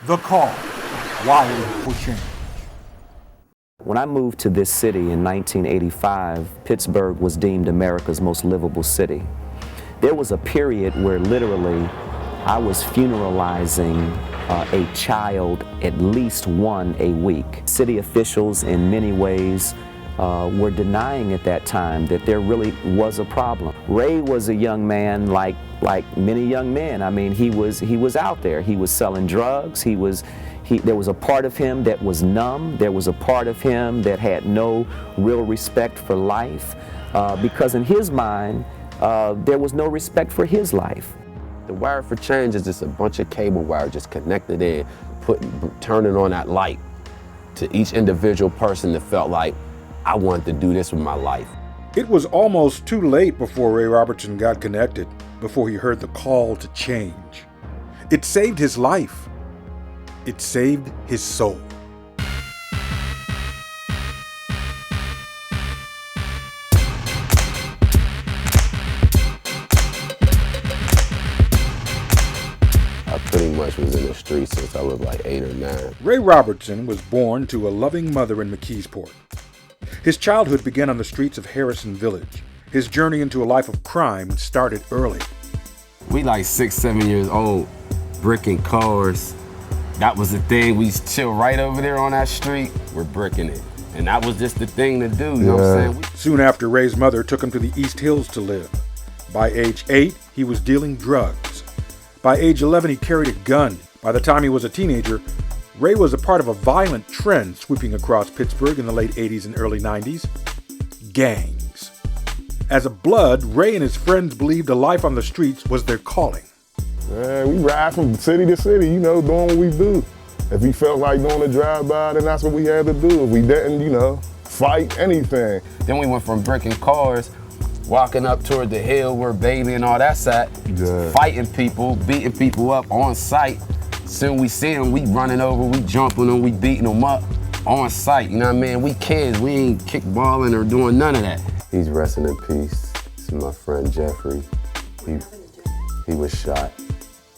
The Call, Wired for Change. When I moved to this city in 1985, Pittsburgh was deemed America's most livable city. There was a period where literally I was funeralizing a child, at least one a week. City officials in many ways were denying at that time that there really was a problem. Ray was a young man like many young men. I mean, he was out there. He was selling drugs. There was a part of him that was numb. There was a part of him that had no real respect for life because in his mind, there was no respect for his life. The Wire for Change is just a bunch of cable wire just connected in, turning on that light to each individual person that felt like, I wanted to do this with my life. It was almost too late before Ray Robertson got connected, before he heard the call to change. It saved his life. It saved his soul. I pretty much was in the streets since I was like 8 or 9. Ray Robertson was born to a loving mother in McKeesport. His childhood began on the streets of Harrison Village. His journey into a life of crime started early. We like 6, 7 years old, bricking cars. That was the thing. We chill right over there on that street. We're bricking it. And that was just the thing to do, you know what I'm saying? Soon after, Ray's mother took him to the East Hills to live. By age 8, he was dealing drugs. By age 11, he carried a gun. By the time he was a teenager, Ray was a part of a violent trend sweeping across Pittsburgh in the late 80s and early 90s. Gangs. As a Blood, Ray and his friends believed a life on the streets was their calling. We ride from city to city, you know, doing what we do. If we felt like doing a drive-by, then that's what we had to do. If we didn't, you know, fight anything. Then we went from bricking cars, walking up toward the hill where Bailey and all that's at, fighting people, beating people up on sight. Soon we see them, we running over, we jumping them, we beating them up on sight. You know what I mean? We kids, we ain't kickballing or doing none of that. He's resting in peace. This is my friend Jeffrey. He was shot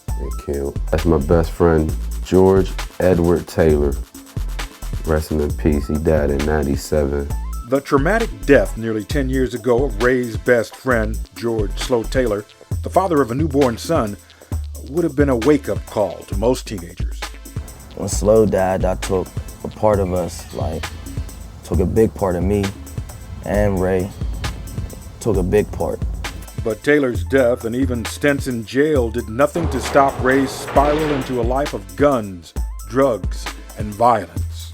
and killed. That's my best friend, George Edward Taylor. Resting in peace, he died in 97. The traumatic death nearly 10 years ago of Ray's best friend, George Slow Taylor, the father of a newborn son, would have been a wake-up call to most teenagers. When Slow died, that took a part of us, took a big part of me, and Ray took a big part. But Taylor's death and even stints in jail did nothing to stop Ray's spiral into a life of guns, drugs, and violence.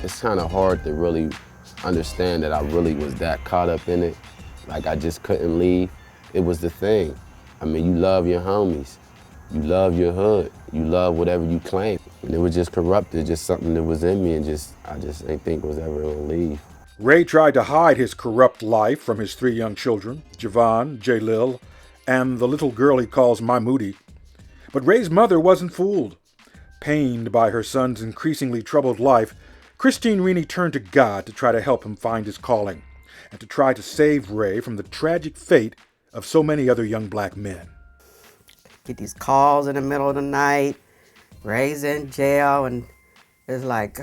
It's kind of hard to really understand that I really was that caught up in it. Like I just couldn't leave. It was the thing. I mean, you love your homies. You love your hood. You love whatever you claim. And it was just corrupted, just something that was in me and I just didn't think was ever gonna leave. Ray tried to hide his corrupt life from his 3 young children, Javon, Jalil, and the little girl he calls Mahmoudi. But Ray's mother wasn't fooled. Pained by her son's increasingly troubled life, Christine Reaney turned to God to try to help him find his calling and to try to save Ray from the tragic fate of so many other young black men. Get these calls in the middle of the night, Ray's in jail, and it's like,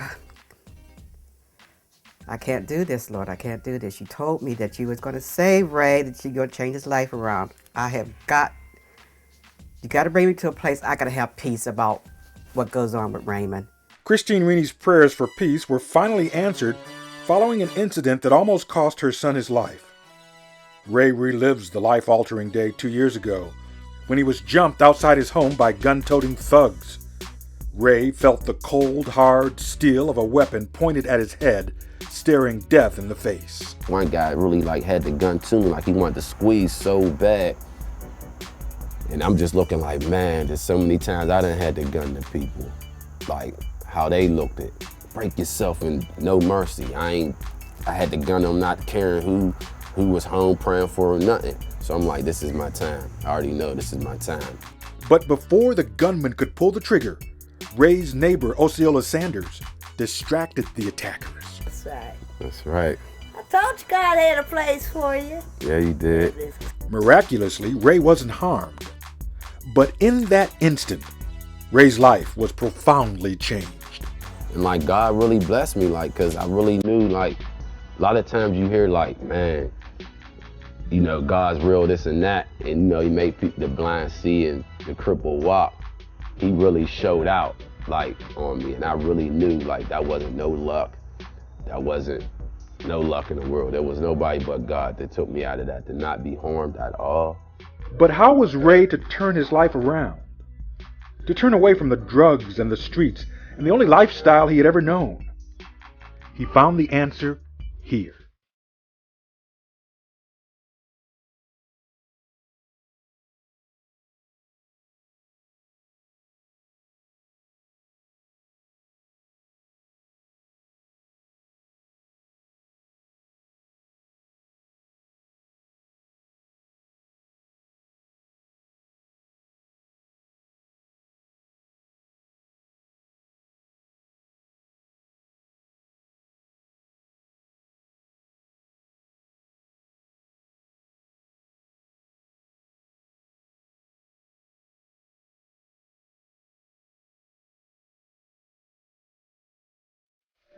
I can't do this, Lord, I can't do this. You told me that you was going to save Ray, that you're going to change his life around. You got to bring me to a place I got to have peace about what goes on with Raymond. Christine Reaney's prayers for peace were finally answered following an incident that almost cost her son his life. Ray relives the life-altering day 2 years ago when he was jumped outside his home by gun-toting thugs. Ray felt the cold, hard steel of a weapon pointed at his head, staring death in the face. One guy really had the gun to me, like he wanted to squeeze so bad. And I'm just looking like, man, there's so many times I done had the gun to people. Like how they looked at, break yourself and no mercy. I had the gun, I'm not caring who was home praying for or nothing. So I'm like, this is my time. I already know this is my time. But before the gunman could pull the trigger, Ray's neighbor, Osceola Sanders, distracted the attackers. That's right. That's right. I Told you God had a place for you. Yeah, he did. Miraculously, Ray wasn't harmed. But in that instant, Ray's life was profoundly changed. And like God really blessed me, like, cause I really knew, like, a lot of times you hear like, man, you know, God's real, this and that, and you know, he made the blind see and the crippled walk. He really showed out, like, on me, and I really knew, like, that wasn't no luck. That wasn't no luck in the world. There was nobody but God that took me out of that, to not be harmed at all. But how was Ray to turn his life around? To turn away from the drugs and the streets and the only lifestyle he had ever known? He found the answer here.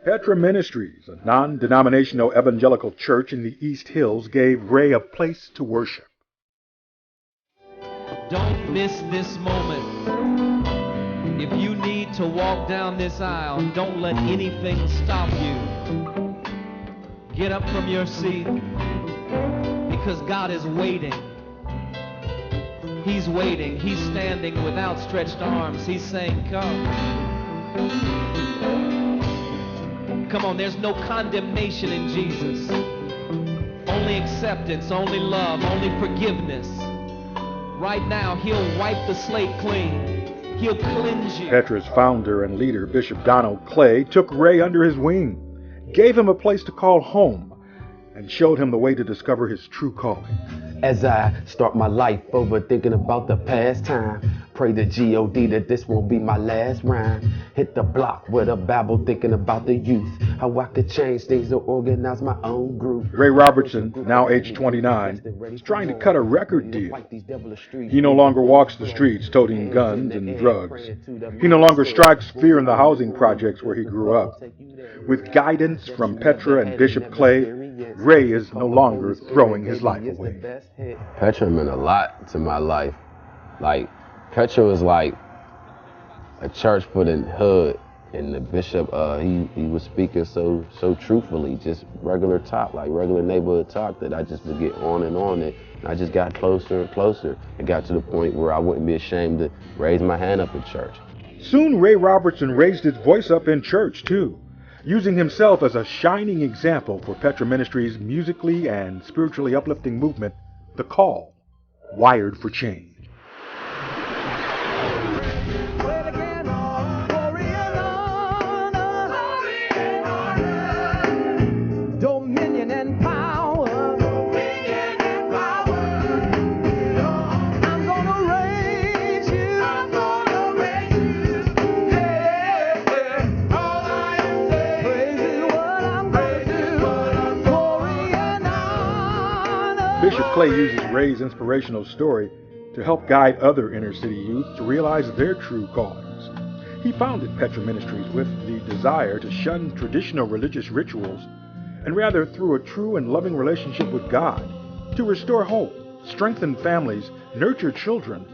PETRA Ministries, a non-denominational evangelical church in the East Hills, gave Ray a place to worship. Don't miss this moment. If you need to walk down this aisle, don't let anything stop you. Get up from your seat, because God is waiting. He's waiting. He's standing with outstretched arms. He's saying, come. Come on, there's no condemnation in Jesus. Only acceptance, only love, only forgiveness. Right now, he'll wipe the slate clean. He'll cleanse you. PETRA's founder and leader, Bishop Donald Clay, took Ray under his wing, gave him a place to call home, and showed him the way to discover his true calling. As I start my life over thinking about the past time, pray to G.O.D. that this won't be my last rhyme. Hit the block with a babble thinking about the youth, how I could change things to organize my own group. Ray Robertson, now age 29, is trying to cut a record deal. He no longer walks the streets toting guns and drugs. He no longer strikes fear in the housing projects where he grew up. With guidance from PETRA and Bishop Clay, Ray is no longer throwing his life away. PETRA meant a lot to my life. Like, PETRA was like a church for the hood, and the bishop, he was speaking so truthfully, just regular talk, like regular neighborhood talk, that I just would get on it, and I just got closer and closer. It got to the point where I wouldn't be ashamed to raise my hand up in church. Soon Ray Robertson raised his voice up in church too, using himself as a shining example for PETRA Ministries' musically and spiritually uplifting movement, The Call, Wired for Change. Bishop Clay uses Ray's inspirational story to help guide other inner-city youth to realize their true callings. He founded PETRA Ministries with the desire to shun traditional religious rituals and rather, through a true and loving relationship with God, to restore hope, strengthen families, nurture children,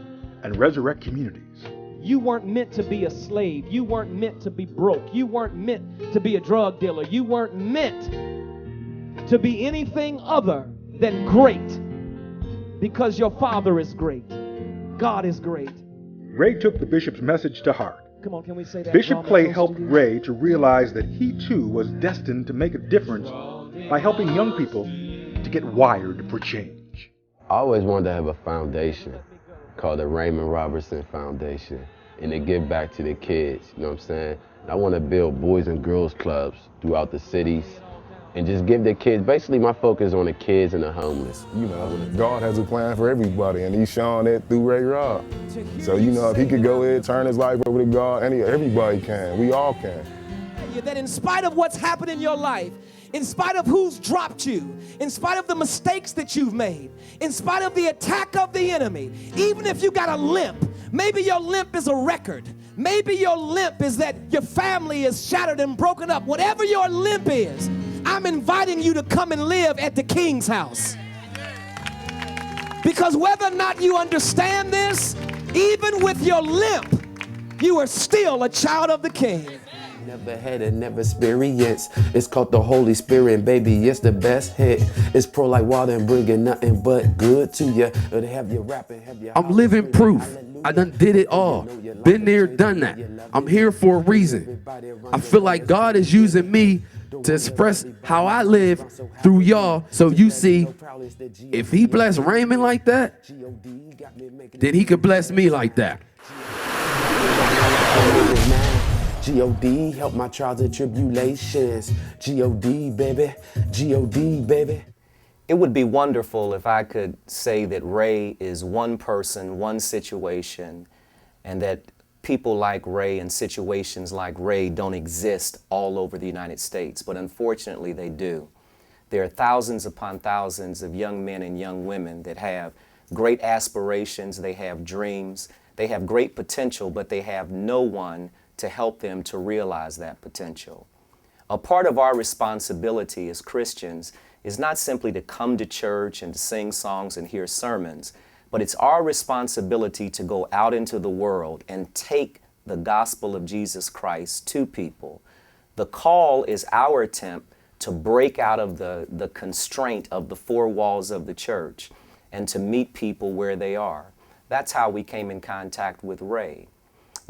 and resurrect communities. You weren't meant to be a slave. You weren't meant to be broke. You weren't meant to be a drug dealer. You weren't meant to be anything other than great, because your Father is great. God is great. Ray took the bishop's message to heart. Come on, can we say that? Bishop Clay helped Ray to realize that he too was destined to make a difference by helping young people to get wired for change. I always wanted to have a foundation called the Raymond Robertson Foundation, and to give back to the kids, you know what I'm saying? I want to build boys and girls clubs throughout the cities and just give the kids, basically my focus on the kids and the homeless. You know, God has a plan for everybody, and he's showing it through Ray Rob. So, you know, if he could go ahead, turn his life over to God, everybody can. We all can. That in spite of what's happened in your life, in spite of who's dropped you, in spite of the mistakes that you've made, in spite of the attack of the enemy, even if you got a limp, maybe your limp is a record, maybe your limp is that your family is shattered and broken up, whatever your limp is, I'm inviting you to come and live at the King's house. Because whether or not you understand this, even with your limp, you are still a child of the King. Never had it, never experienced. It's called the Holy Spirit, and baby, it's the best hit. It's pro like water and bringing nothing but good to you. Have you rapping, have you. I'm living proof. I done did it all. Been there, done that. I'm here for a reason. I feel like God is using me to express how I live through y'all. So you see, if he blessed Raymond like that, then he could bless me like that. G.O.D. help my trials and tribulations. G.O.D. baby, G.O.D. baby. It would be wonderful if I could say that Ray is one person, one situation, and that people like Ray and situations like Ray don't exist all over the United States, but unfortunately they do. There are thousands upon thousands of young men and young women that have great aspirations, they have dreams, they have great potential, but they have no one to help them to realize that potential. A part of our responsibility as Christians is not simply to come to church and to sing songs and hear sermons, but it's our responsibility to go out into the world and take the gospel of Jesus Christ to people. The call is our attempt to break out of the constraint of the four walls of the church and to meet people where they are. That's how we came in contact with Ray.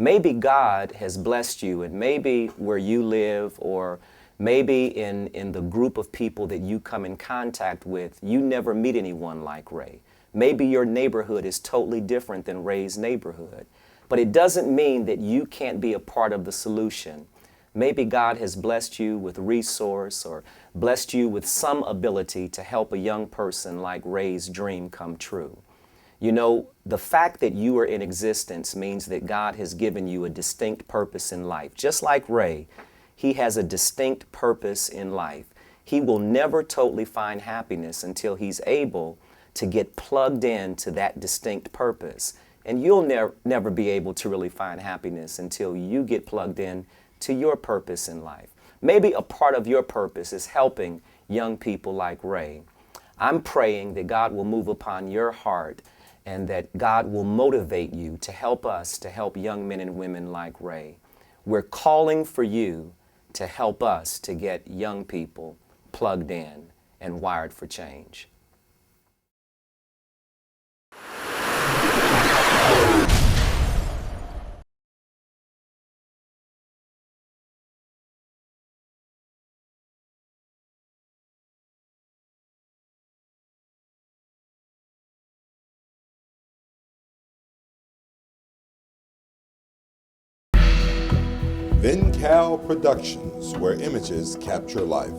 Maybe God has blessed you, and maybe where you live, or maybe in the group of people that you come in contact with, you never meet anyone like Ray. Maybe your neighborhood is totally different than Ray's neighborhood. But it doesn't mean that you can't be a part of the solution. Maybe God has blessed you with resource or blessed you with some ability to help a young person like Ray's dream come true. You know, the fact that you are in existence means that God has given you a distinct purpose in life. Just like Ray, he has a distinct purpose in life. He will never totally find happiness until he's able to get plugged into that distinct purpose. And you'll never be able to really find happiness until you get plugged in to your purpose in life. Maybe a part of your purpose is helping young people like Ray. I'm praying that God will move upon your heart and that God will motivate you to help us to help young men and women like Ray. We're calling for you to help us to get young people plugged in and wired for change. VinCal Productions, where images capture life.